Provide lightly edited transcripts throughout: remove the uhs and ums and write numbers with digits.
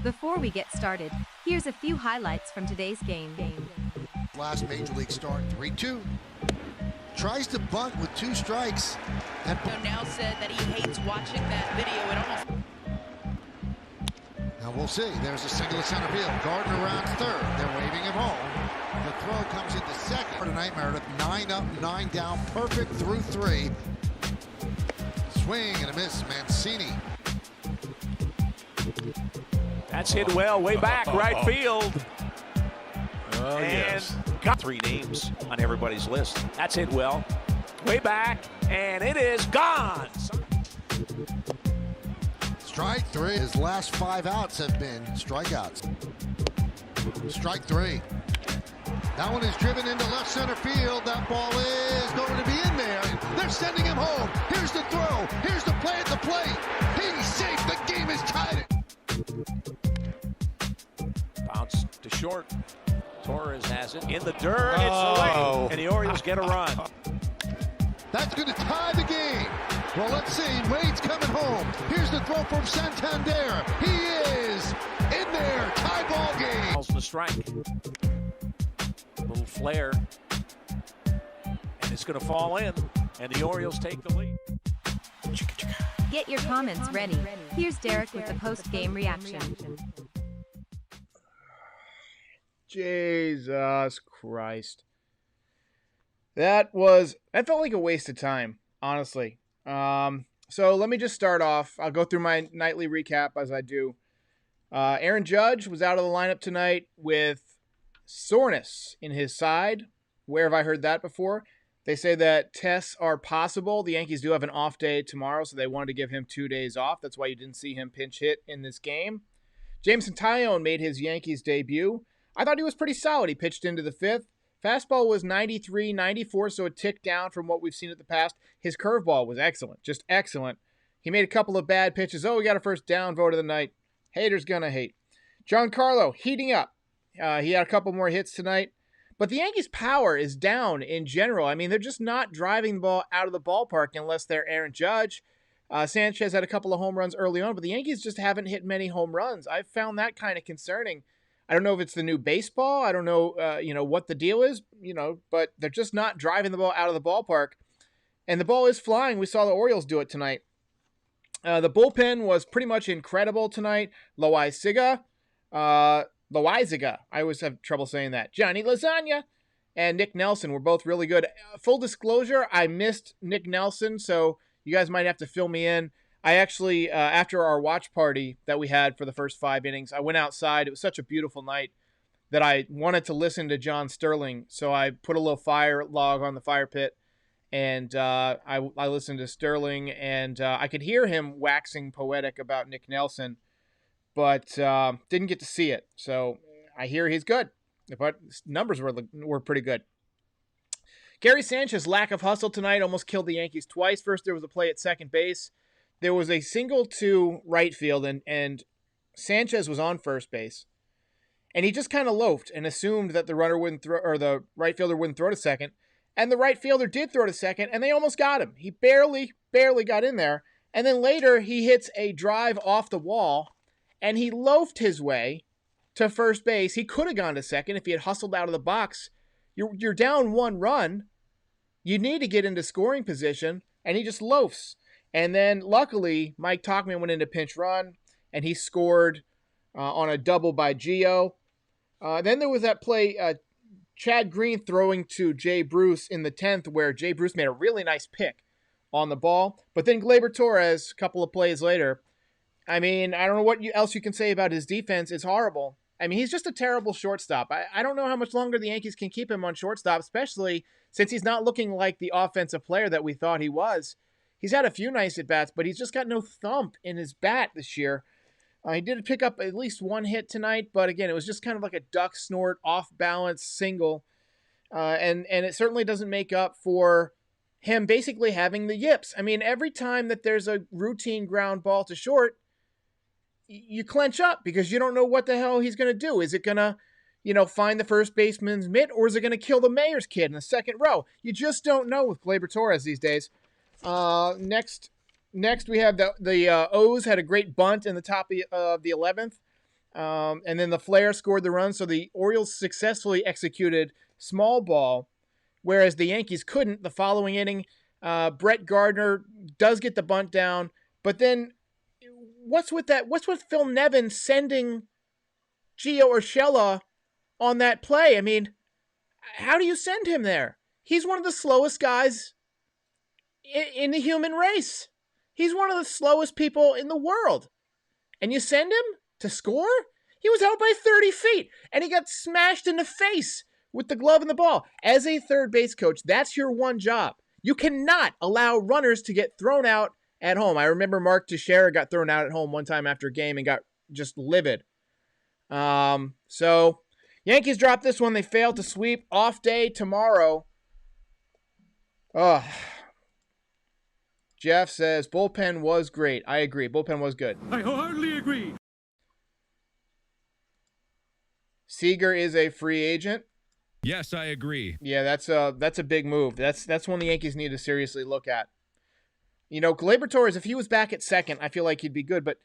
Before we get started, here's a few highlights from today's game. Last major league start, 3-2. Tries to bunt with 2 strikes. And now said that he hates watching that video. It almost. Now we'll see. There's a single to center field. Gardner around third. They're waving him home. The throw comes into second. Tonight, Meredith, 9 up, 9 down, perfect through 3. Swing and a miss, Mancini. That's hit well, way back, right field. Oh, and yes. Got 3 names on everybody's list. That's hit well, way back, and it is gone. Strike 3. His last 5 outs have been strikeouts. Strike 3. That one is driven into left center field. That ball is going to be in there. They're sending him home. Here's the throw. Here's the play at the plate. He's safe. The game is tied. Bounce to short. Torres has it in the dirt. It's away, and the Orioles get a run. That's going to tie the game. Well, let's see. Wade's coming home. Here's the throw from Santander. He is in there. Tie ball game. Calls the strike. Little flare, and it's going to fall in, and the Orioles take the lead. Get your comments ready. Here's Derek with the post-game reaction. Jesus Christ. That felt like a waste of time, honestly. So let me just start off. I'll go through my nightly recap as I do. Aaron Judge was out of the lineup tonight with soreness in his side. Where have I heard that before? They say that tests are possible. The Yankees do have an off day tomorrow, so they wanted to give him 2 days off. That's why you didn't see him pinch hit in this game. Jameson Taillon made his Yankees debut. I thought he was pretty solid. He pitched into the 5th. Fastball was 93, 94, so it ticked down from what we've seen in the past. His curveball was excellent, just excellent. He made a couple of bad pitches. Oh, we got a first down vote of the night. Haters gonna hate. Giancarlo heating up. He had a couple more hits tonight. But the Yankees' power is down in general. I mean, they're just not driving the ball out of the ballpark unless they're Aaron Judge. Sanchez had a couple of home runs early on, but the Yankees just haven't hit many home runs. I've found that kind of concerning. I don't know if it's the new baseball. I don't know, what the deal is, but they're just not driving the ball out of the ballpark. And the ball is flying. We saw the Orioles do it tonight. The bullpen was pretty much incredible tonight. Loaiziga. I always have trouble saying that. Johnny Lasagna and Nick Nelson were both really good. Full disclosure, I missed Nick Nelson, so you guys might have to fill me in. I actually, after our watch party that we had for the first 5 innings, I went outside. It was such a beautiful night that I wanted to listen to John Sterling, so I put a little fire log on the fire pit, and I listened to Sterling, and I could hear him waxing poetic about Nick Nelson, but didn't get to see it. So I hear he's good, but numbers were pretty good. Gary Sanchez's lack of hustle tonight almost killed the Yankees twice. First, there was a play at second base. There was a single to right field, and Sanchez was on first base. And he just kind of loafed and assumed that the runner wouldn't throw, or the right fielder wouldn't throw to second. And the right fielder did throw to second, and they almost got him. He barely got in there. And then later, he hits a drive off the wall, and he loafed his way to first base. He could have gone to second if he had hustled out of the box. You're down 1 run. You need to get into scoring position, and he just loafs. And then, luckily, Mike Tauchman went into pinch run, and he scored on a double by Gio. Then there was that play, Chad Green throwing to Jay Bruce in the 10th, where Jay Bruce made a really nice pick on the ball. But then Gleyber Torres, a couple of plays later, I mean, I don't know what else you can say about his defense. It's horrible. I mean, he's just a terrible shortstop. I don't know how much longer the Yankees can keep him on shortstop, especially since he's not looking like the offensive player that we thought he was. He's had a few nice at-bats, but he's just got no thump in his bat this year. He did pick up at least 1 hit tonight, but again, it was just kind of like a duck snort, off-balance single. And it certainly doesn't make up for him basically having the yips. I mean, every time that there's a routine ground ball to short, you clench up because you don't know what the hell he's going to do. Is it going to, find the first baseman's mitt, or is it going to kill the mayor's kid in the second row? You just don't know with Gleyber Torres these days. Next we have the O's had a great bunt in the top of the 11th. And then the Flair scored the run, so the Orioles successfully executed small ball, whereas the Yankees couldn't. The following inning, Brett Gardner does get the bunt down, but then what's with that? What's with Phil Nevin sending Gio Urshela on that play? I mean, how do you send him there? He's one of the slowest guys in the human race. He's one of the slowest people in the world. And you send him to score? He was out by 30 feet, and he got smashed in the face with the glove and the ball. As a third base coach, that's your one job. You cannot allow runners to get thrown out at home. I remember Mark Teixeira got thrown out at home one time after a game and got just livid. So Yankees dropped this one. They failed to sweep. Off day tomorrow. Jeff says, bullpen was great. I agree. Bullpen was good. I wholeheartedly agree. Seager is a free agent. Yes, I agree. Yeah, that's a big move. That's one the Yankees need to seriously look at. Gleyber Torres, if he was back at second, I feel like he'd be good. But,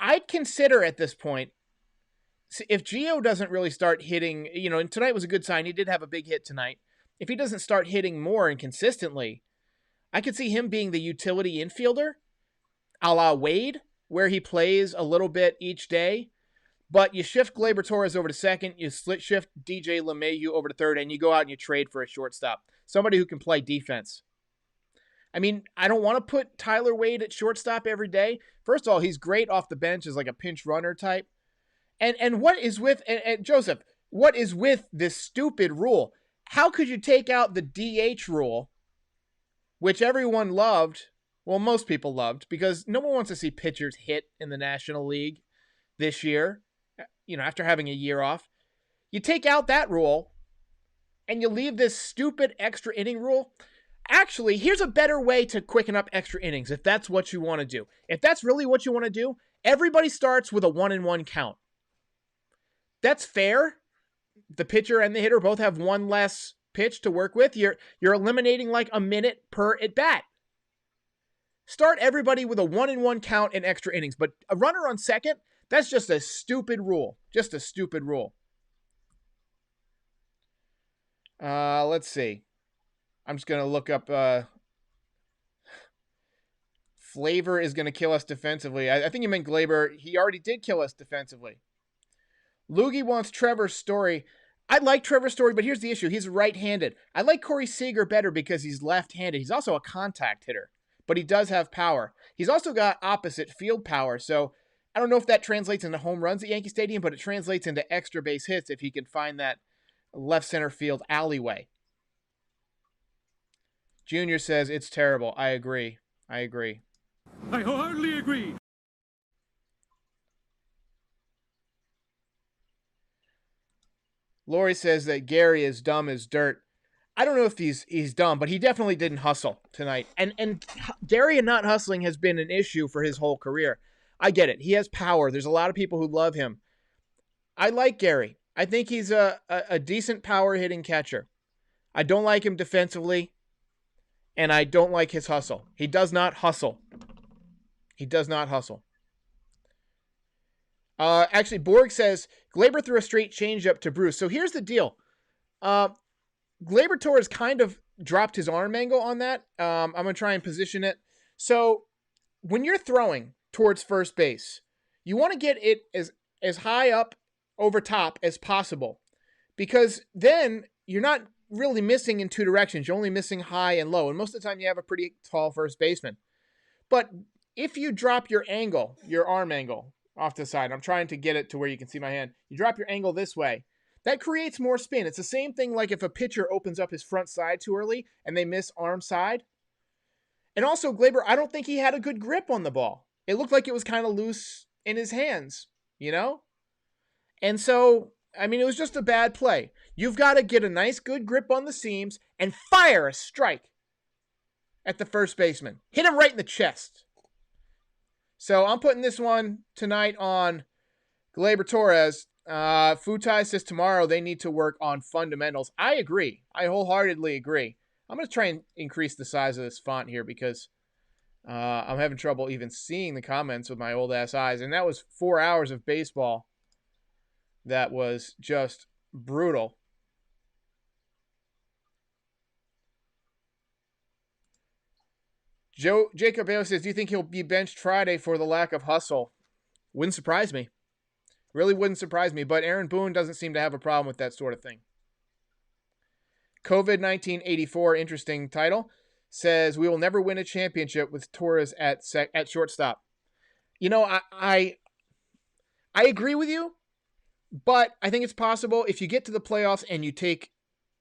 I'd consider at this point, if Gio doesn't really start hitting, and tonight was a good sign. He did have a big hit tonight. If he doesn't start hitting more and consistently, I could see him being the utility infielder, a la Wade, where he plays a little bit each day. But you shift Gleyber Torres over to second, you shift DJ LeMahieu over to third, and you go out and you trade for a shortstop. Somebody who can play defense. I mean, I don't want to put Tyler Wade at shortstop every day. First of all, he's great off the bench as like a pinch runner type. And what is with, and Joseph, what is with this stupid rule? How could you take out the DH rule, which everyone loved, well, most people loved, because no one wants to see pitchers hit in the National League this year, after having a year off. You take out that rule, and you leave this stupid extra inning rule. Actually, here's a better way to quicken up extra innings, if that's what you want to do. If that's really what you want to do, everybody starts with a 1-1 count. That's fair. The pitcher and the hitter both have one less pitch to work with. You're eliminating like a minute per at bat. Start everybody with a 1-1 count in extra innings. But a runner on second, that's just a stupid rule. Just a stupid rule. Let's see. I'm just going to look up. Flavor is going to kill us defensively. I think you meant Gleyber. He already did kill us defensively. Loogie wants Trevor Story. I like Trevor Story, but here's the issue. He's right-handed. I like Corey Seager better because he's left-handed. He's also a contact hitter, but he does have power. He's also got opposite field power, so I don't know if that translates into home runs at Yankee Stadium, but it translates into extra base hits if he can find that left center field alleyway. Junior says, it's terrible. I agree. I wholeheartedly agree. Lori says that Gary is dumb as dirt. I don't know if he's dumb, but he definitely didn't hustle tonight. And Gary and not hustling has been an issue for his whole career. I get it. He has power. There's a lot of people who love him. I like Gary. I think he's a decent power hitting catcher. I don't like him defensively, and I don't like his hustle. He does not hustle. Actually, Borg says, Gleyber threw a straight changeup to Bruce. So here's the deal. Gleyber Torres kind of dropped his arm angle on that. I'm going to try and position it. So when you're throwing towards first base, you want to get it as high up over top as possible, because then you're not really missing in two directions. You're only missing high and low. And most of the time you have a pretty tall first baseman. But if you drop your angle, your arm angle off to the side, I'm trying to get it to where you can see my hand. You drop your angle this way. That creates more spin. It's the same thing like if a pitcher opens up his front side too early and they miss arm side. And also, Gleyber, I don't think he had a good grip on the ball. It looked like it was kind of loose in his hands, And so, I mean, it was just a bad play. You've got to get a nice, good grip on the seams and fire a strike at the first baseman. Hit him right in the chest. So I'm putting this one tonight on Gleyber Torres. Futai says tomorrow they need to work on fundamentals. I agree. I wholeheartedly agree. I'm going to try and increase the size of this font here because I'm having trouble even seeing the comments with my old ass eyes. And that was 4 hours of baseball. That was just brutal. Jacob Ayo says, do you think he'll be benched Friday for the lack of hustle? Wouldn't surprise me. Really wouldn't surprise me. But Aaron Boone doesn't seem to have a problem with that sort of thing. COVID-19 84, interesting title, says, we will never win a championship with Torres at shortstop. You know, I agree with you, but I think it's possible if you get to the playoffs and you take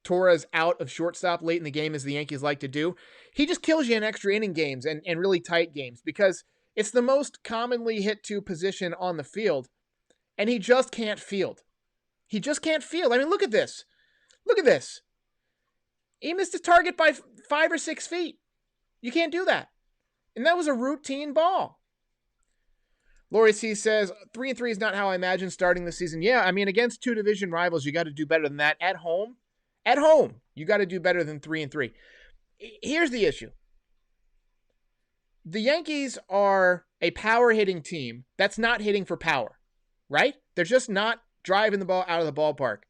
Torres out of shortstop late in the game, as the Yankees like to do, he just kills you in extra inning games and really tight games because it's the most commonly hit to position on the field, and he just can't field. He just can't field. I mean, look at this. Look at this. He missed his target by 5 or 6 feet. You can't do that. And that was a routine ball. Lori C says, 3-3 is not how I imagine starting the season. Yeah, I mean, against 2 division rivals, you got to do better than that. At home, you got to do better than 3-3. Here's the issue. The Yankees are a power hitting team that's not hitting for power, right? They're just not driving the ball out of the ballpark.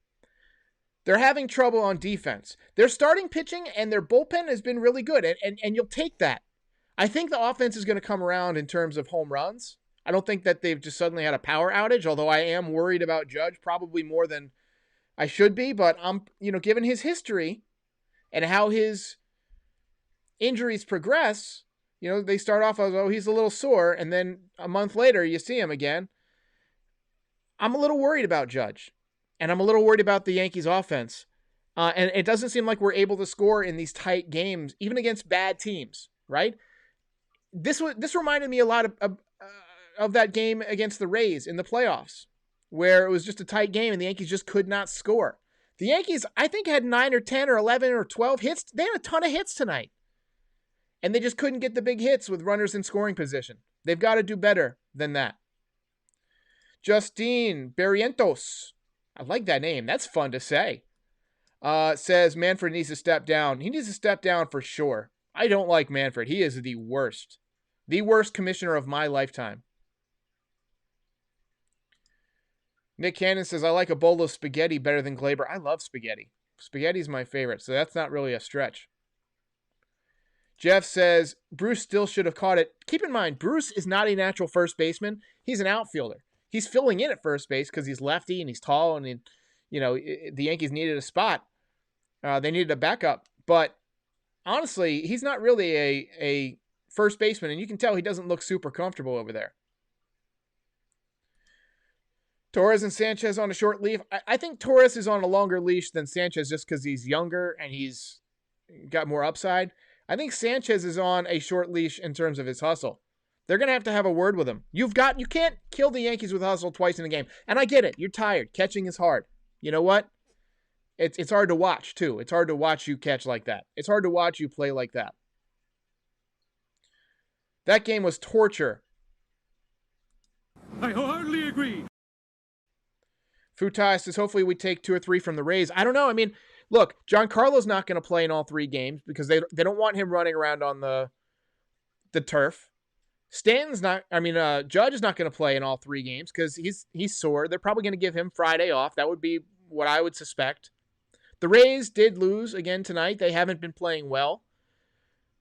They're having trouble on defense. Their starting pitching and their bullpen has been really good, and you'll take that. I think the offense is going to come around in terms of home runs. I don't think that they've just suddenly had a power outage, although I am worried about Judge, probably more than I should be, but I'm, given his history and how his injuries progress, they start off as, oh, he's a little sore, and then a month later you see him again. I'm a little worried about Judge, and I'm a little worried about the Yankees offense. And it doesn't seem like we're able to score in these tight games, even against bad teams, right? This reminded me a lot of that game against the Rays in the playoffs, where it was just a tight game and the Yankees just could not score. The Yankees, I think, had 9 or 10 or 11 or 12 hits. They had a ton of hits tonight. And they just couldn't get the big hits with runners in scoring position. They've got to do better than that. Justine Barrientos, I like that name. That's fun to say. Says Manfred needs to step down. He needs to step down for sure. I don't like Manfred. He is the worst. The worst commissioner of my lifetime. Nick Cannon says, I like a bowl of spaghetti better than Glaber. I love spaghetti. Spaghetti's my favorite, so that's not really a stretch. Jeff says, Bruce still should have caught it. Keep in mind, Bruce is not a natural first baseman. He's an outfielder. He's filling in at first base because he's lefty and he's tall, and the Yankees needed a spot. They needed a backup. But honestly, he's not really a first baseman, and you can tell he doesn't look super comfortable over there. Torres and Sanchez on a short leash. I think Torres is on a longer leash than Sanchez just because he's younger and he's got more upside. I think Sanchez is on a short leash in terms of his hustle. They're going to have a word with him. You can't kill the Yankees with hustle twice in a game. And I get it. You're tired. Catching is hard. You know what? It's hard to watch, too. It's hard to watch you catch like that. It's hard to watch you play like that. That game was torture. I wholeheartedly agree. Futai says, hopefully we take 2 or 3 from the Rays. I don't know. I mean, look, Giancarlo's not going to play in all 3 games because they don't want him running around on the turf. Judge is not going to play in all 3 games because he's sore. They're probably going to give him Friday off. That would be what I would suspect. The Rays did lose again tonight. They haven't been playing well,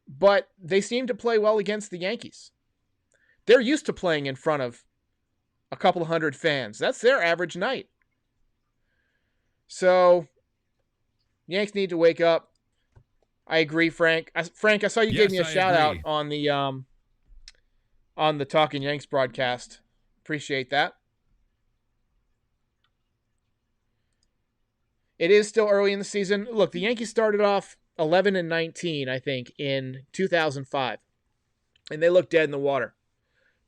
but they seem to play well against the Yankees. They're used to playing in front of a couple hundred fans. That's their average night. So, Yanks need to wake up. I agree, Frank. Frank, I saw you gave me a shout out on the Talking Yanks broadcast. Appreciate that. It is still early in the season. Look, the Yankees started off 11-19, I think, in 2005. And they looked dead in the water.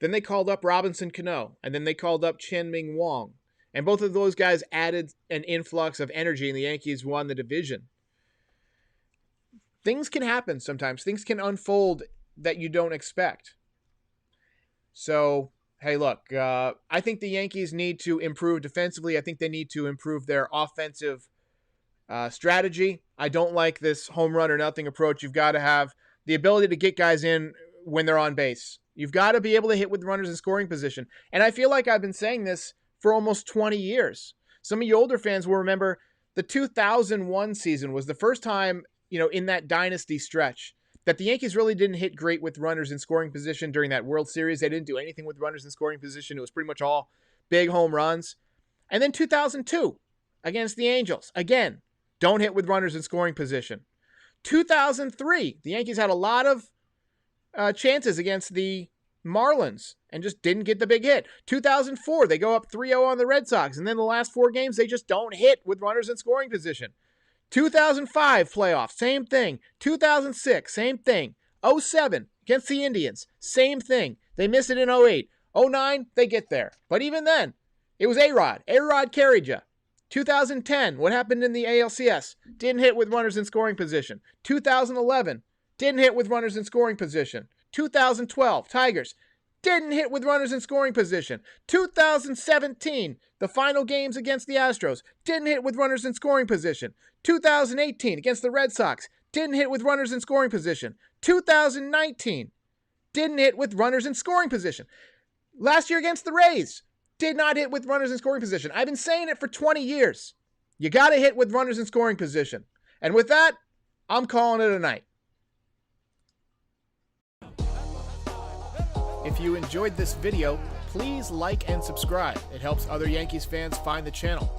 Then they called up Robinson Cano. And then they called up Chien-Ming Wang. And both of those guys added an influx of energy, and the Yankees won the division. Things can happen sometimes. Things can unfold that you don't expect. So, hey, look, I think the Yankees need to improve defensively. I think they need to improve their offensive strategy. I don't like this home run or nothing approach. You've got to have the ability to get guys in when they're on base. You've got to be able to hit with runners in scoring position. And I feel like I've been saying this for almost 20 years. Some of you older fans will remember the 2001 season was the first time, in that dynasty stretch that the Yankees really didn't hit great with runners in scoring position during that World Series. They didn't do anything with runners in scoring position. It was pretty much all big home runs. And then 2002 against the Angels. Again, don't hit with runners in scoring position. 2003, the Yankees had a lot of chances against the Marlins and just didn't get the big hit. 2004, they go up 3-0 on the Red Sox, and then the last 4 games, they just don't hit with runners in scoring position. 2005 playoffs, same thing. 2006, same thing. 07 against the Indians, same thing. They miss it in 08. 09, they get there. But even then, it was A-Rod. A-Rod carried you. 2010, what happened in the ALCS? Didn't hit with runners in scoring position. 2011, didn't hit with runners in scoring position. 2012, Tigers, didn't hit with runners in scoring position. 2017, the final games against the Astros, didn't hit with runners in scoring position. 2018, against the Red Sox, didn't hit with runners in scoring position. 2019, didn't hit with runners in scoring position. Last year against the Rays, did not hit with runners in scoring position. I've been saying it for 20 years. You got to hit with runners in scoring position. And with that, I'm calling it a night. If you enjoyed this video, please like and subscribe. It helps other Yankees fans find the channel.